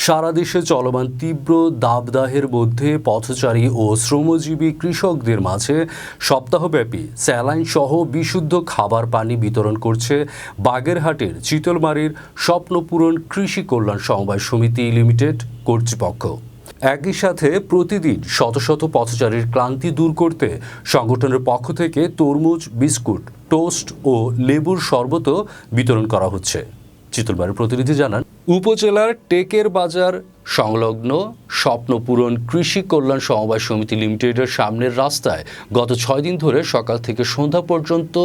সারা দেশে চলমান তীব্র দাবদাহের মধ্যে পথচারী ও শ্রমজীবী কৃষকদের মাঝে সপ্তাহব্যাপী স্যালাইন সহ বিশুদ্ধ খাবার পানি বিতরণ করছে বাগেরহাটের চিতলমারীর স্বপ্নপূরণ কৃষি কল্যাণ সমবায় সমিতি লিমিটেড কর্তৃপক্ষ। একই সাথে প্রতিদিন শত শত পথচারীর ক্লান্তি দূর করতে সংগঠনের পক্ষ থেকে তরমুজ, বিস্কুট, টোস্ট ও লেবুর শরবতও বিতরণ করা হচ্ছে। চিতলমারীর প্রতিনিধি জানান, উপজেলার টেকের বাজার সংলগ্ন স্বপ্নপূরণ কৃষি কল্যাণ সমবায় সমিতি লিমিটেডের সামনের রাস্তায় গত 6 দিন ধরে সকাল থেকে সন্ধ্যা পর্যন্ত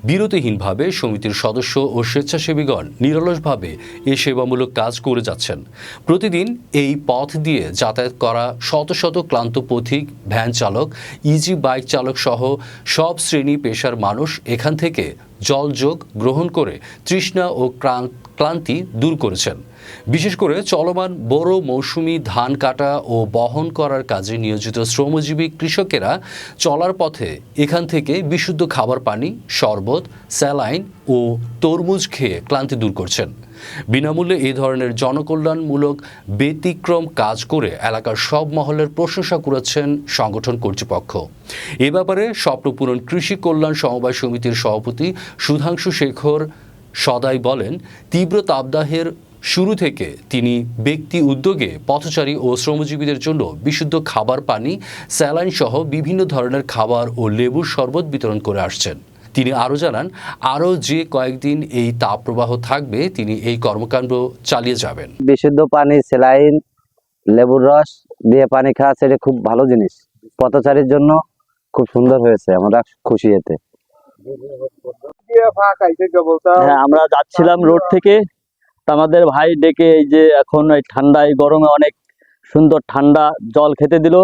বিরতিহীনভাবে সমিতির সদস্য ও স্বেচ্ছাসেবীগণ নিরলসভাবে এ সেবামূলক কাজ করে যাচ্ছেন। প্রতিদিন এই পথ দিয়ে যাতায়াত করা শত শত ক্লান্ত পথিক, ভ্যান চালক, ইজি বাইক চালক সহ সব শ্রেণী পেশার মানুষ এখান থেকে জলযোগ গ্রহণ করে তৃষ্ণা ও ক্লান্তি দূর করেছেন। বিশেষ করে চলমান বড় মৌসুমি ধান কাটা ও বহন করার কাজে নিয়োজিত শ্রমজীবী কৃষকেরা চলার পথে এখান থেকে বিশুদ্ধ খাবার পানি, শরবত, স্যালাইন ও তরমুজ খেয়ে ক্লান্তি দূর করছেন। বিনামূল্যে এই ধরনের জনকল্যাণমূলক ব্যতিক্রম কাজ করে এলাকার সব মহলের প্রশংসা করেছেন সংগঠন কর্তৃপক্ষ। এ ব্যাপারে স্বপ্নপূরণ কৃষি কল্যাণ সমবায় সমিতির সভাপতি সুধাংশু শেখর সদাই বলেন, তীব্র তাপদাহের শুরু থেকে তিনি ব্যক্তি উদ্যোগে পথচারী ও শ্রমজীবীদের জন্য বিশুদ্ধ খাবার পানি, স্যালাইন সহ বিভিন্ন ধরনের খাবার ও লেবুর শরবত বিতরণ করে আসছেন। তিনি আরও জানান, আরও যে কয়েকদিন এই তাপপ্রবাহ থাকবে তিনি এই কর্মকাণ্ড চালিয়ে যাবেন। বিশুদ্ধ পানি, স্যালাইন, লেবুর রস দিয়ে পানি খাওয়া সেটা খুব ভালো জিনিস, পথচারীর জন্য খুব সুন্দর হয়েছে, আমরা খুশি এতে। হ্যাঁ, আমরা যাচ্ছিলাম রোড থেকে, আমাদের ভাই ডেকে এই যে এখন এই ঠান্ডায় গরমে অনেক সুন্দর ঠান্ডা জল খেতে দিল,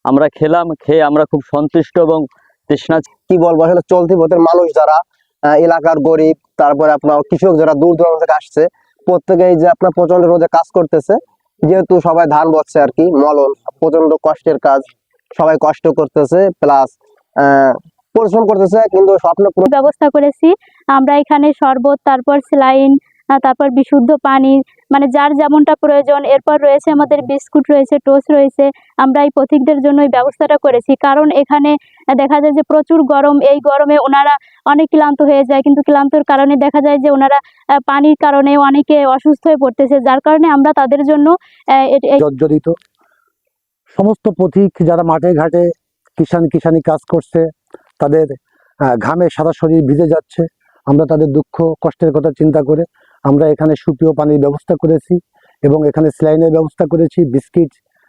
আমরা খেলাম, খেয়ে আমরা খুব সন্তুষ্ট এবং তৃষ্ণা। কি বলবো, আসলে চলতি পথের মানুষ যারা এলাকার গরিব, তারপরে আপনার কৃষক যারা দূর দূরান্ত থেকে আসছে, প্রত্যেকে এই যে আপনার প্রচন্ড রোদে কাজ করতেছে, যেহেতু সবাই ধান বচ্ছে আর কি, মলন প্রচন্ড কষ্টের কাজ, সবাই কষ্ট করতেছে প্লাস পরিশ্রম করতেছে, কিন্তু স্বপ্ন ব্যবস্থা করেছি আমরা এখানে শরবত, তারপর স্যালাইন, তারপর বিশুদ্ধ পানি, মানে যার যেমনটা প্রয়োজন। এরপর রয়েছে আমাদের বিস্কুট রয়েছে, টোস্ট রয়েছে। আমরা এই পথিকদের জন্য এই ব্যবস্থাটা করেছি, কারণ এখানে দেখা যায় যে প্রচুর গরম, এই গরমে ওনারা অনেক ক্লান্ত হয়ে যায়, কিন্তু ক্লান্তর কারণে দেখা যায় যে ওনারা পানির কারণে অনেকে অসুস্থ হয়ে পড়তেছে, যার কারণে আমরা তাদের জন্য জর্জরিত সমস্ত পথিক যারা মাঠে ঘাটে কিষানি কাজ করছে, তাদের ঘামে সারা শরীর ভিজে যাচ্ছে। আমরা তাদের দুঃখ কষ্টের কথা চিন্তা করে আমরা এখানে সুপেয় পানির ব্যবস্থা করেছি এবং এখানে স্যালাইনের ব্যবস্থা করেছি,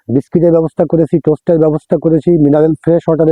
বিস্কিটের ব্যবস্থা করেছি, টোস্টের ব্যবস্থা করেছি, মিনারেল ফ্রেশ ওয়াটারের